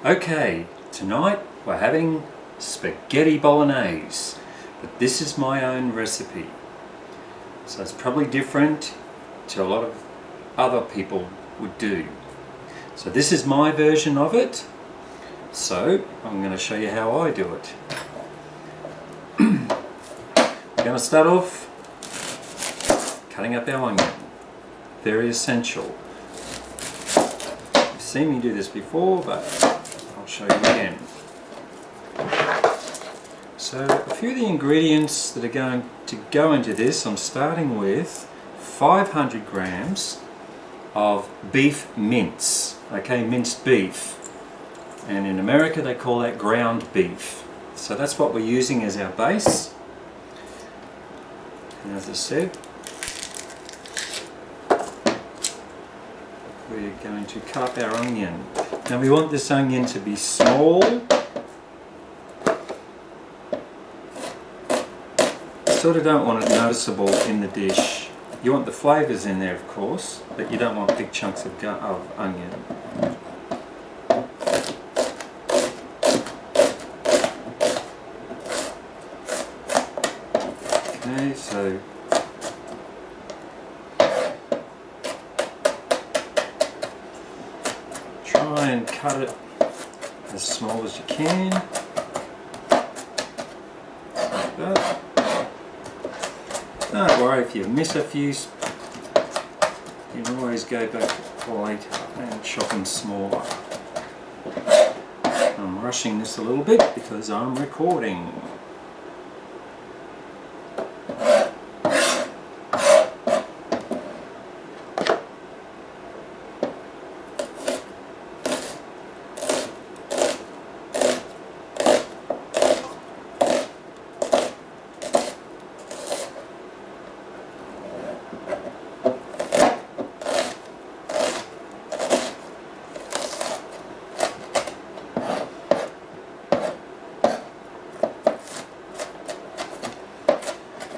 Okay, tonight we're having spaghetti bolognese, but this is my own recipe. So it's probably different to a lot of other people would do. So this is my version of it. So I'm going to show you how I do it. We're going to start off cutting up our onion. Very essential. You've seen me do this before, but I'll show you again. So a few of the ingredients that are going to go into this, I'm starting with 500 grams of beef mince. Okay, minced beef. And in America they call that ground beef. So that's what we're using as our base. And as I said, we're going to cut up our onion. Now we want this onion to be small. Sort of don't want it noticeable in the dish. You want the flavours in there, of course, but you don't want big chunks of onion. Okay, so try and cut it as small as you can, like that. Don't worry if you miss a few, you can always go back later and chop them smaller. I'm rushing this a little bit because I'm recording.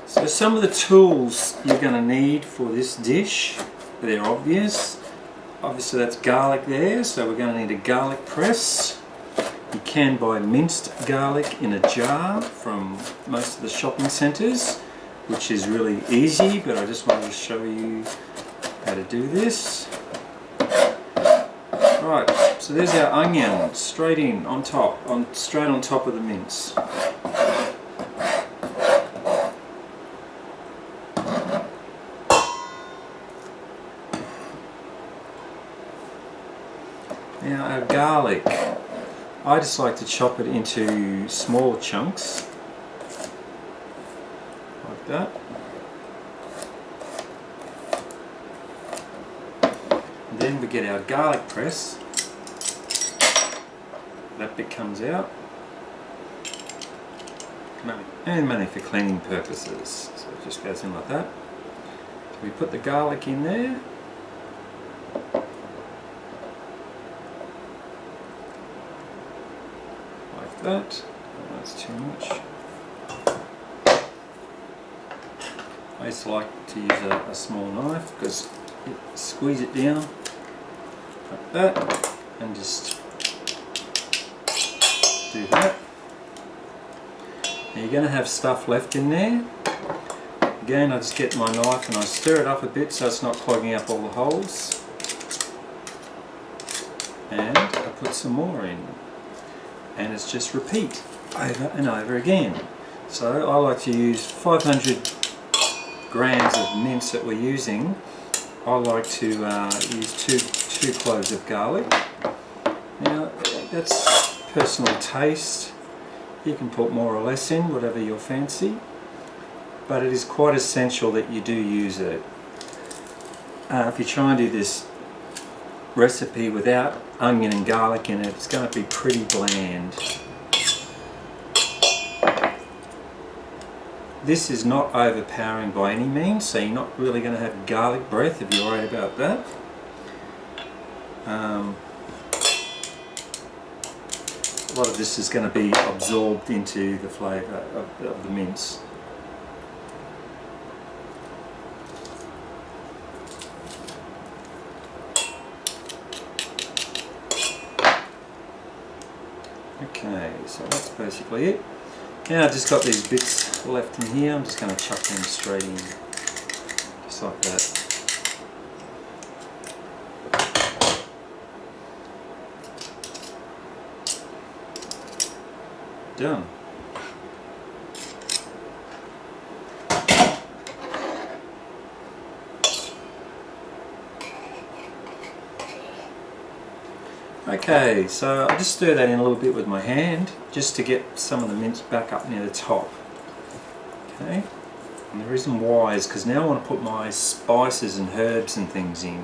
So some of the tools you're going to need for this dish, they're obvious. Obviously that's garlic there, so we're going to need a garlic press. You can buy minced garlic in a jar from most of the shopping centres, which is really easy, but I just wanted to show you how to do this. Right, so there's our onion, straight in, on top, straight on top of the mince. Now our garlic, I just like to chop it into small chunks, like that. And then we get our garlic press, that bit comes out, and mainly for cleaning purposes, so it just goes in like that. So we put the garlic in there. That. Oh, that's too much. I just like to use a small knife because you squeeze it down like that and just do that. Now you're going to have stuff left in there. Again, I just get my knife and I stir it up a bit so it's not clogging up all the holes. And I put some more in. And it's just repeat over and over again. So I like to use 500 grams of mince that we're using. I like to use two cloves of garlic. Now that's personal taste. You can put more or less in, whatever your fancy. But it is quite essential that you do use it. If you try and do this recipe without onion and garlic in it, it's going to be pretty bland. This is not overpowering by any means, so you're not really going to have garlic breath if you're worried about that. A lot of this is going to be absorbed into the flavour of the mince. So that's basically it. Now I've just got these bits left in here, I'm just going to chuck them straight in, just like that. Done. Okay, so I just stir that in a little bit with my hand just to get some of the mince back up near the top. Okay, and the reason why is because now I want to put my spices and herbs and things in.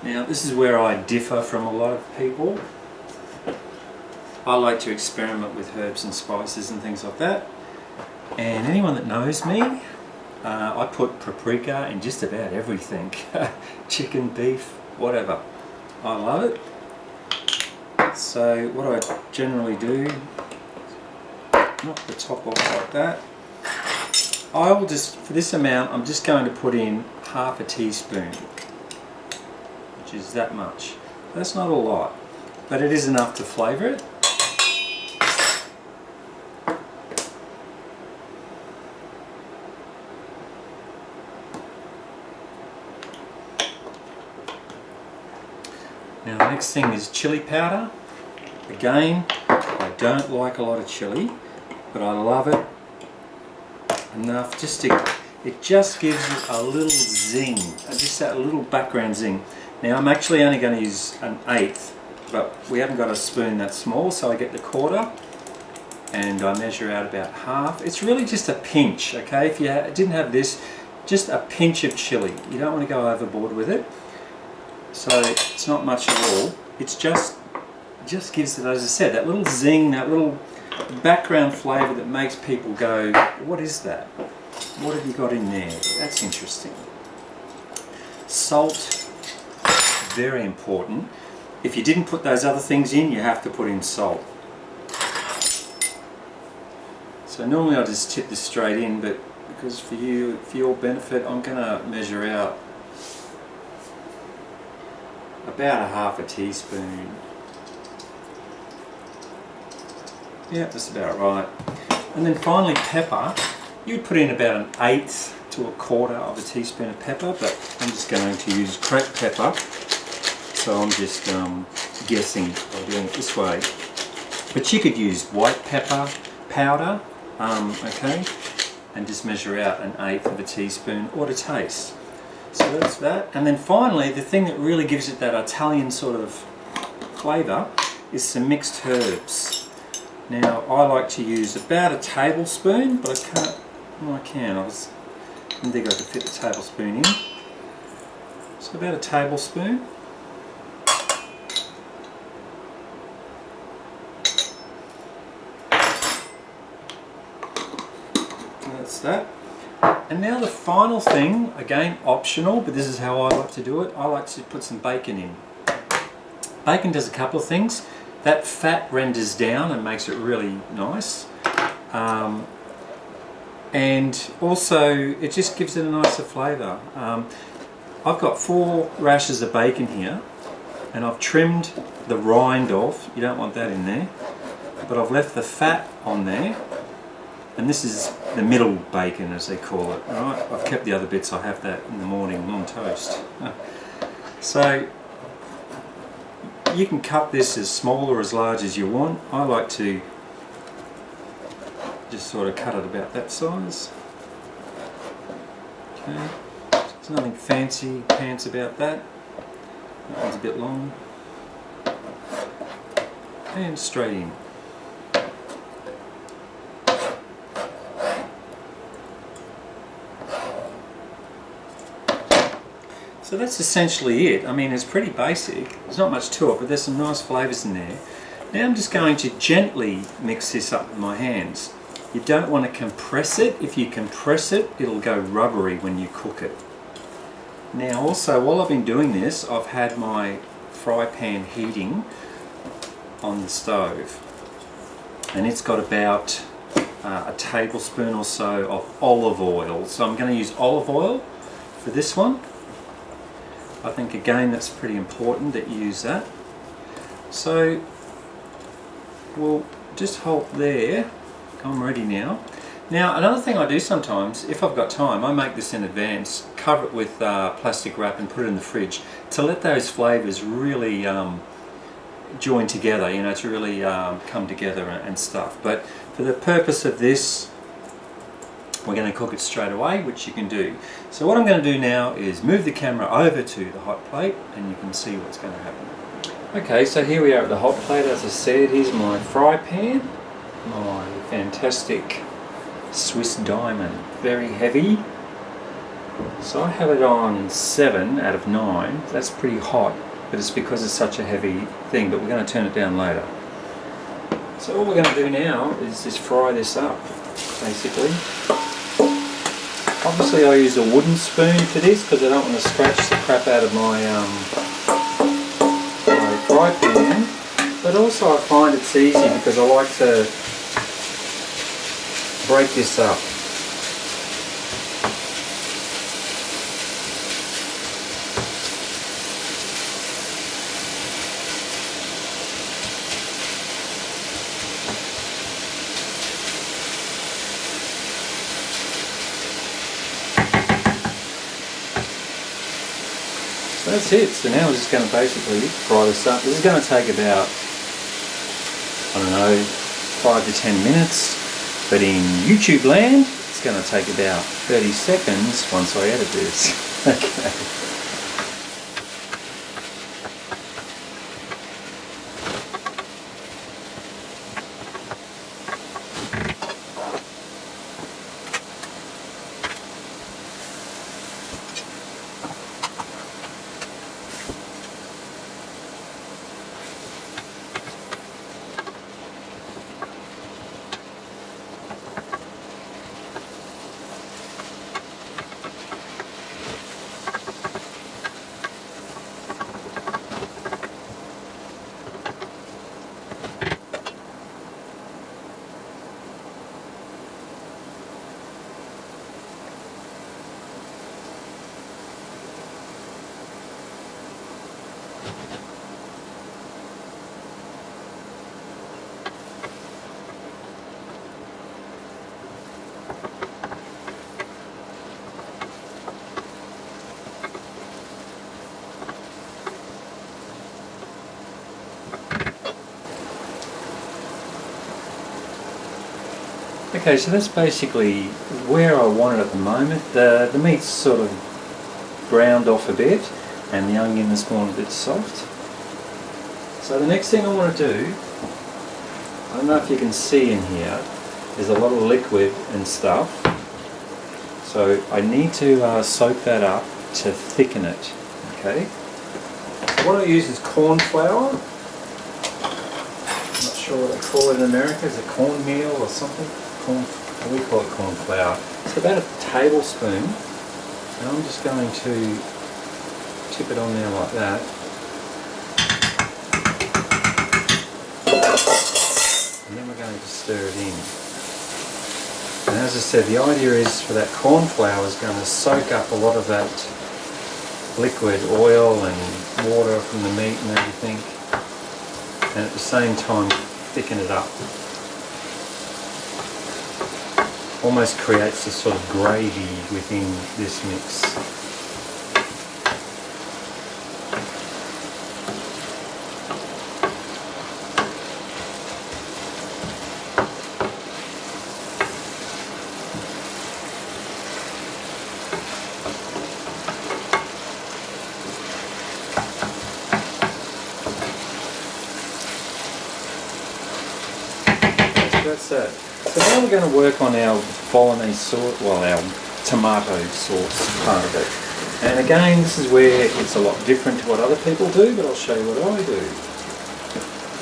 Now this is where I differ from a lot of people. I like to experiment with herbs and spices and things like that. And anyone that knows me, I put paprika in just about everything. Chicken, beef, whatever. I love it. So what I generally do, knock the top off like that. I will just, for this amount, I'm just going to put in half a teaspoon, which is that much. That's not a lot, but it is enough to flavour it. Now the next thing is chili powder. Again, I don't like a lot of chili, but I love it enough just to, it just gives you a little zing, just that little background zing. Now I'm actually only going to use an eighth, but we haven't got a spoon that small, so I get the quarter and I measure out about half. It's really just a pinch, okay? If you didn't have this, just a pinch of chili. You don't want to go overboard with it. So it's not much at all. It's just gives it, as I said, that little zing, that little background flavour that makes people go, what is that? What have you got in there? That's interesting. Salt, very important. If you didn't put those other things in, you have to put in salt. So normally I just tip this straight in, but because for your benefit, I'm going to measure out about a half a teaspoon. Yeah, that's about right. And then finally pepper. You'd put in about an eighth to a quarter of a teaspoon of pepper, but I'm just going to use cracked pepper. So I'm just guessing by doing it this way. But you could use white pepper powder, okay, and just measure out an eighth of a teaspoon or to taste. So that's that. And then finally, the thing that really gives it that Italian sort of flavour is some mixed herbs. Now, I like to use about a tablespoon, but I can't, well I can, I didn't think I could fit the tablespoon in. So about a tablespoon. That's that. And now the final thing, again optional, but this is how I like to do it, I like to put some bacon in. Bacon does a couple of things. That fat renders down and makes it really nice. And also it just gives it a nicer flavour. I've got 4 rashers of bacon here and I've trimmed the rind off, you don't want that in there, but I've left the fat on there. And this is the middle bacon, as they call it. Right? I've kept the other bits, I have that in the morning on toast. So you can cut this as small or as large as you want. I like to just sort of cut it about that size. Okay, there's nothing fancy pants about that. That one's a bit long. And straight in. So that's essentially it. I mean, it's pretty basic. There's not much to it, but there's some nice flavours in there. Now I'm just going to gently mix this up with my hands. You don't want to compress it. If you compress it, it'll go rubbery when you cook it. Now also, while I've been doing this, I've had my fry pan heating on the stove. And it's got about a tablespoon or so of olive oil. So I'm going to use olive oil for this one. I think again that's pretty important that you use that. So we'll just hold there. I'm ready now. Now another thing I do sometimes, if I've got time, I make this in advance, cover it with plastic wrap and put it in the fridge to let those flavours really join together, you know, to really come together and stuff. But for the purpose of this, we're going to cook it straight away, which you can do. So what I'm going to do now is move the camera over to the hot plate and you can see what's going to happen. Okay, so here we are at the hot plate. As I said, here's my fry pan, my fantastic Swiss diamond, very heavy. So I have it on 7 out of 9. That's pretty hot, but it's because it's such a heavy thing, but we're going to turn it down later. So all we're going to do now is just fry this up, basically. Obviously I use a wooden spoon for this because I don't want to scratch the crap out of my fry pan, but also I find it's easy because I like to break this up. So that's it. So now we're just going to basically fry this up. This is going to take about, I don't know, 5 to 10 minutes. But in YouTube land, it's going to take about 30 seconds once I edit this. Okay. Okay, so that's basically where I want it at the moment. The meat's sort of browned off a bit and the onion has gone a bit soft. So the next thing I want to do, I don't know if you can see in here, there's a lot of liquid and stuff. So I need to soak that up to thicken it. Okay. So what I use is cornflour. I'm not sure what they call it in America. Is it cornmeal or something? We call it corn flour. It's about a tablespoon, and I'm just going to tip it on there like that. And then we're going to stir it in. And as I said, the idea is for that corn flour is going to soak up a lot of that liquid oil and water from the meat and everything, and at the same time thicken it up. Almost creates a sort of gravy within this mix. So that's that. So now we're going to work on our Bolognese sauce, well, our tomato sauce part of it. And again, this is where it's a lot different to what other people do, but I'll show you what I do.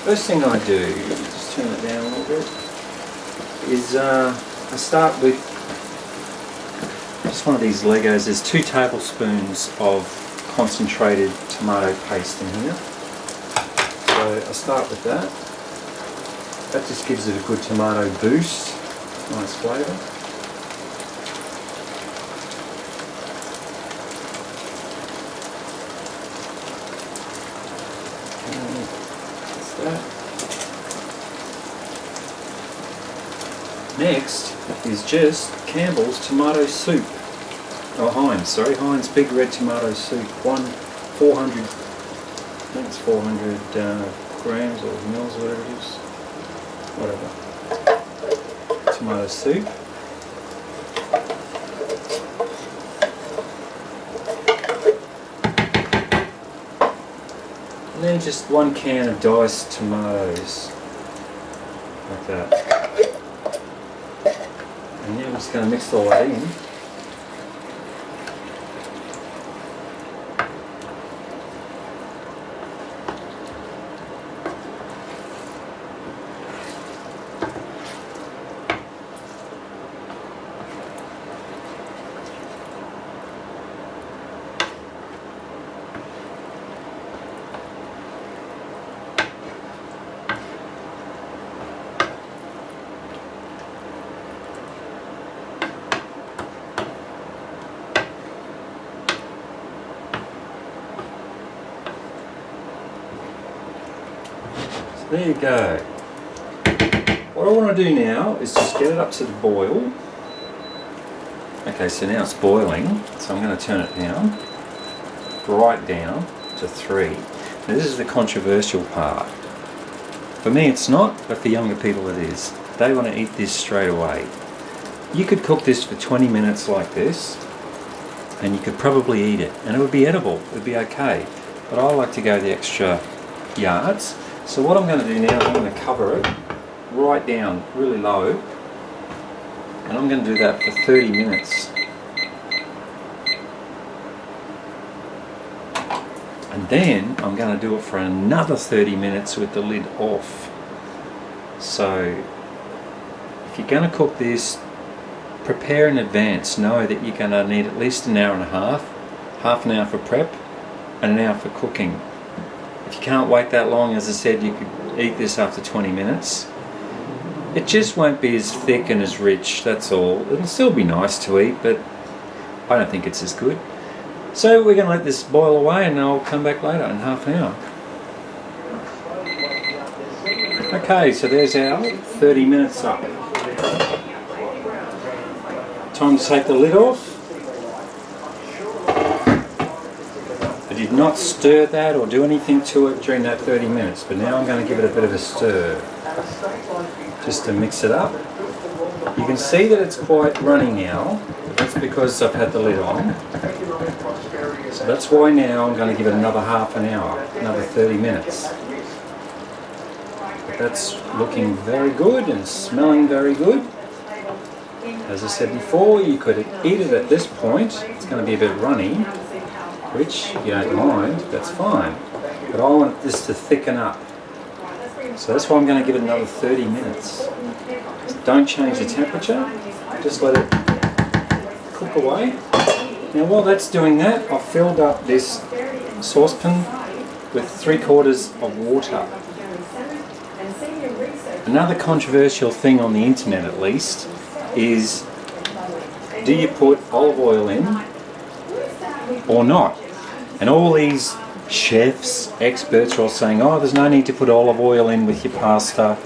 First thing I do, just turn it down a little bit, is I start with just one of these Legos. There's 2 tablespoons of concentrated tomato paste in here. So I start with that. That just gives it a good tomato boost, nice flavour. Next is just Campbell's tomato soup. Oh, Heinz big red tomato soup. 400, I think it's 400 grams or mils, whatever it is. Whatever. Tomato soup. And then just 1 can of diced tomatoes. Like that. And yeah, I'm just going to mix all that in. There you go. What I want to do now is just get it up to the boil. Okay, so now it's boiling, so I'm going to turn it down, right down to 3. Now this is the controversial part. For me it's not, but for younger people it is. They want to eat this straight away. You could cook this for 20 minutes like this, and you could probably eat it, and it would be edible, it would be okay. But I like to go the extra yards. So what I'm going to do now is I'm going to cover it right down, really low, and I'm going to do that for 30 minutes. And then I'm going to do it for another 30 minutes with the lid off. So if you're going to cook this, prepare in advance. Know that you're going to need at least an hour and a half an hour for prep, and an hour for cooking. If you can't wait that long, as I said, you could eat this after 20 minutes. It just won't be as thick and as rich, that's all. It'll still be nice to eat, but I don't think it's as good. So we're going to let this boil away, and I'll come back later in half an hour. Okay, so there's our 30 minutes up. Time to take the lid off. I did not stir that or do anything to it during that 30 minutes, but now I'm going to give it a bit of a stir, just to mix it up. You can see that it's quite runny now, but that's because I've had the lid on. So that's why now I'm going to give it another half an hour, another 30 minutes. But that's looking very good and smelling very good. As I said before, you could eat it at this point. It's going to be a bit runny, which, if you don't mind, that's fine. But I want this to thicken up. So that's why I'm going to give it another 30 minutes. Don't change the temperature, just let it cook away. Now while that's doing that, I've filled up this saucepan with 3/4 of water. Another controversial thing on the internet, at least, is do you put olive oil in or not? And all these chefs, experts are all saying, oh, there's no need to put olive oil in with your pasta.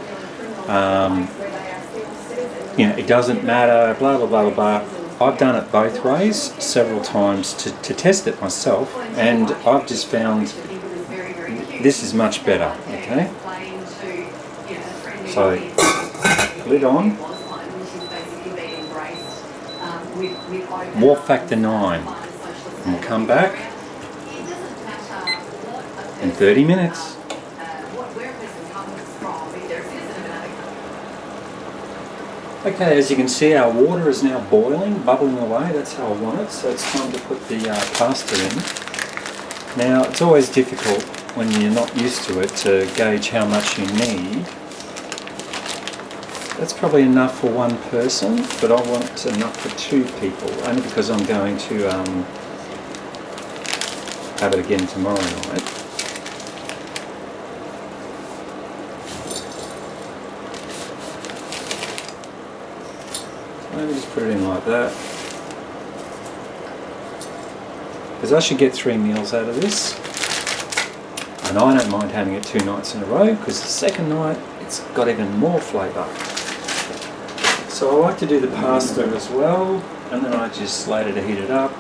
It doesn't matter, blah, blah, blah, blah, blah. I've done it both ways several times to test it myself, and I've just found this is much better, okay? So, lid on, warp factor 9, and we'll come back in 30 minutes. Okay, as you can see, our water is now boiling, bubbling away. That's how I want it. So it's time to put the pasta in. Now, it's always difficult when you're not used to it to gauge how much you need. That's probably enough for one person, but I want enough for 2 people, only because I'm going to have it again tomorrow night. Maybe just put it in like that, because I should get 3 meals out of this, and I don't mind having it 2 nights in a row, because the second night it's got even more flavour. So I like to do the pasta as well, and then I just later heat it up,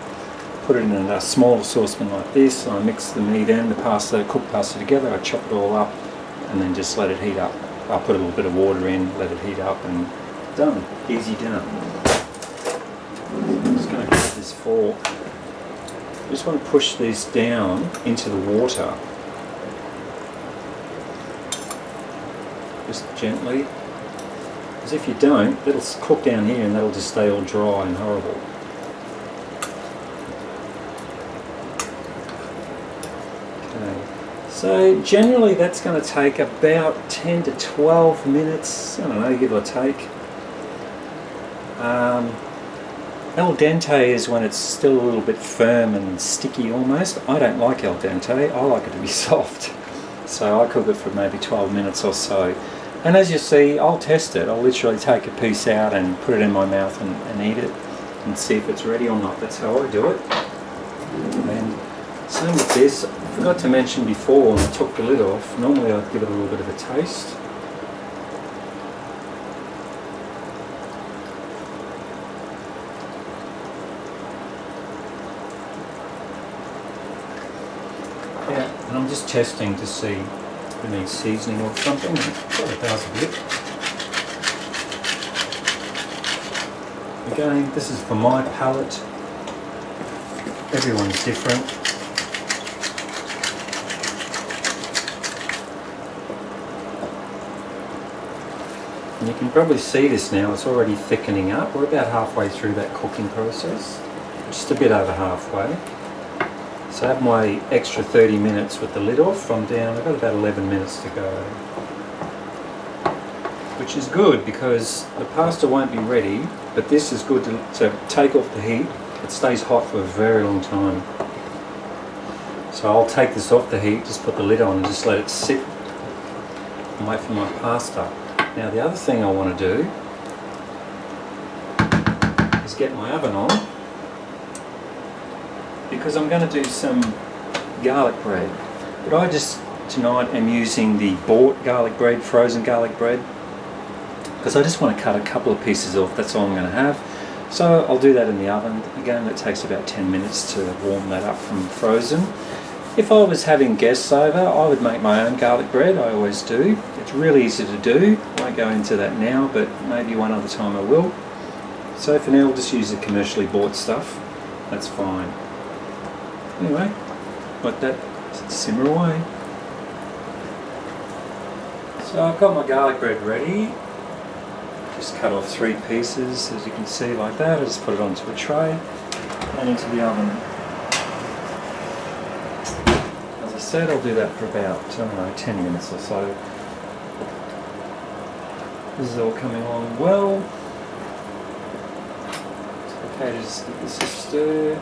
put it in a small saucepan like this, and I mix the meat and the pasta, cooked pasta together, I chop it all up, and then just let it heat up. I'll put a little bit of water in, let it heat up, and done. Easy done. I'm just going to get this fork. I just want to push these down into the water. Just gently. Because if you don't, it'll cook down here and that'll just stay all dry and horrible. So generally that's going to take about 10 to 12 minutes, I don't know, give or take. Al dente is when it's still a little bit firm and sticky almost. I don't like al dente, I like it to be soft. So I cook it for maybe 12 minutes or so. And as you see, I'll test it. I'll literally take a piece out and put it in my mouth and eat it and see if it's ready or not. That's how I do it. And same with this. I forgot to mention before when I took the lid off, normally I'd give it a little bit of a taste. Yeah, and I'm just testing to see if it needs seasoning or something. It does a bit. Again, this is for my palate. Everyone's different. And you can probably see this now, it's already thickening up. We're about halfway through that cooking process, just a bit over halfway. So I have my extra 30 minutes with the lid off. I'm down, I've got about 11 minutes to go. Which is good because the pasta won't be ready, but this is good to take off the heat. It stays hot for a very long time. So I'll take this off the heat, just put the lid on and just let it sit and wait for my pasta. Now the other thing I want to do is get my oven on because I'm going to do some garlic bread. But I just tonight am using the bought garlic bread, frozen garlic bread, because I just want to cut a couple of pieces off, that's all I'm going to have. So I'll do that in the oven. Again, it takes about 10 minutes to warm that up from frozen. If I was having guests over, I would make my own garlic bread, I always do. It's really easy to do. I won't go into that now, but maybe one other time I will. So for now, we'll just use the commercially bought stuff. That's fine. Anyway, let that simmer away. So I've got my garlic bread ready. Just cut off 3 pieces, as you can see, like that. I just put it onto a tray and into the oven. As I said, I'll do that for about, I don't know, 10 minutes or so. This is all coming along well. It's okay to just give this a stir.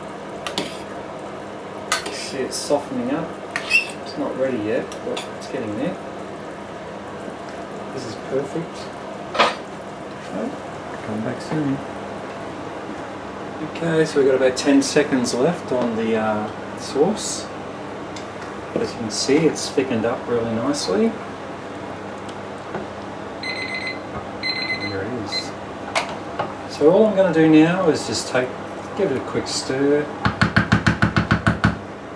You see it's softening up. It's not ready yet, but it's getting there. This is perfect. Come back soon. Okay, so we've got about 10 seconds left on the sauce. As you can see, it's thickened up really nicely. There it is. So all I'm going to do now is just give it a quick stir.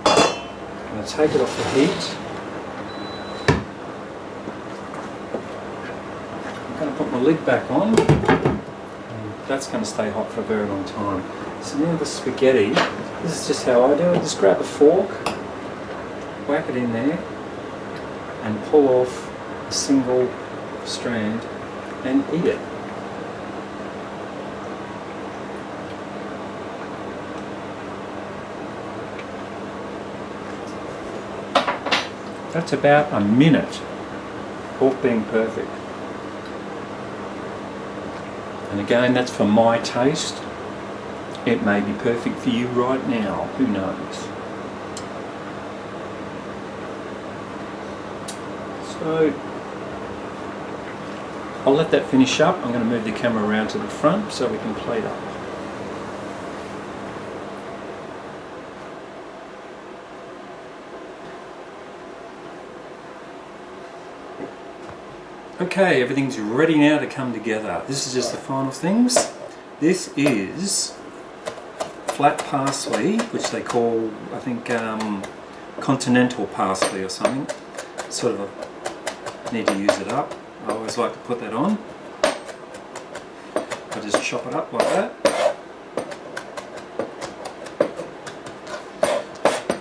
I'm going to take it off the heat. I'm going to put my lid back on. That's going to stay hot for a very long time. So now the spaghetti, this is just how I do it. Just grab a fork, whack it in there, and pull off a single strand and eat it. That's about a minute, all being perfect. And again, that's for my taste. It may be perfect for you right now, who knows. So, I'll let that finish up. I'm going to move the camera around to the front so we can plate up. Okay, everything's ready now to come together. This is just the final things. This is flat parsley, which they call, I think, continental parsley or something. Sort of need to use it up. I always like to put that on. I just chop it up like that.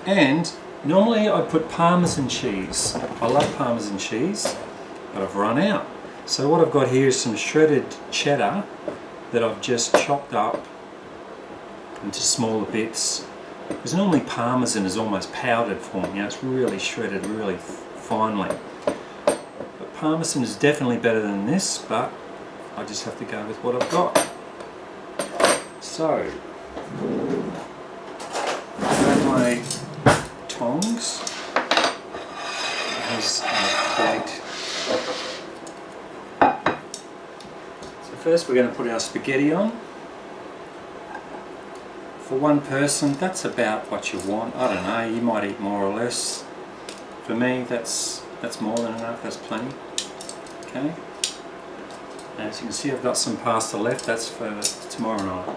And normally I put Parmesan cheese. I love Parmesan cheese, but I've run out. So what I've got here is some shredded cheddar that I've just chopped up into smaller bits. Because normally Parmesan is almost powdered form, you know, it's really shredded really finely. But Parmesan is definitely better than this, but I just have to go with what I've got. So, grab my tongs. There's a plate. So first we're going to put our spaghetti on. For one person, that's about what you want. I don't know, you might eat more or less. For me, that's more than enough, that's plenty. Okay. As you can see, I've got some pasta left, that's for tomorrow night.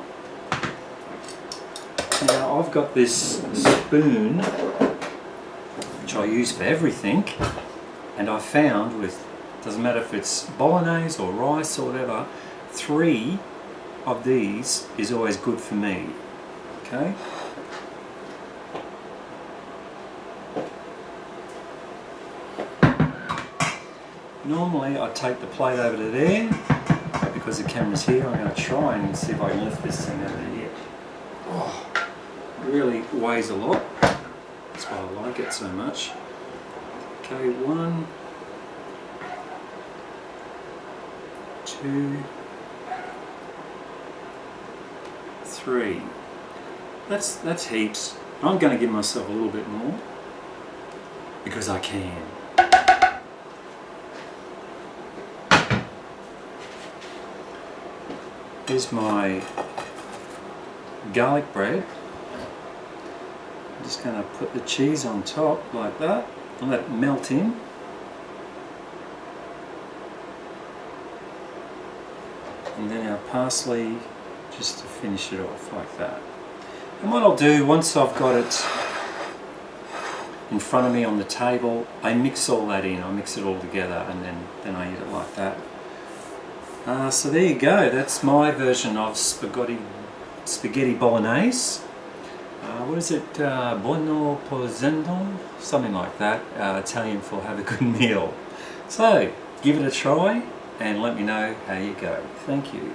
Now I've got this spoon, which I use for everything, and I found with, doesn't matter if it's bolognese or rice or whatever, 3 of these is always good for me. Okay. Normally I take the plate over to there, but because the camera's here I'm going to try and see if I can lift this thing over here. Oh, it really weighs a lot, that's why I like it so much. Okay, 1, 2, 3. That's heaps. I'm going to give myself a little bit more because I can. Here's my garlic bread. I'm just going to put the cheese on top like that and let it melt in. And then our parsley just to finish it off like that. And what I'll do, once I've got it in front of me on the table, I mix all that in, I mix it all together, and then I eat it like that. So there you go, that's my version of spaghetti bolognese. What is it, buono posendo? Something like that, Italian for have a good meal. So, give it a try and let me know how you go. Thank you.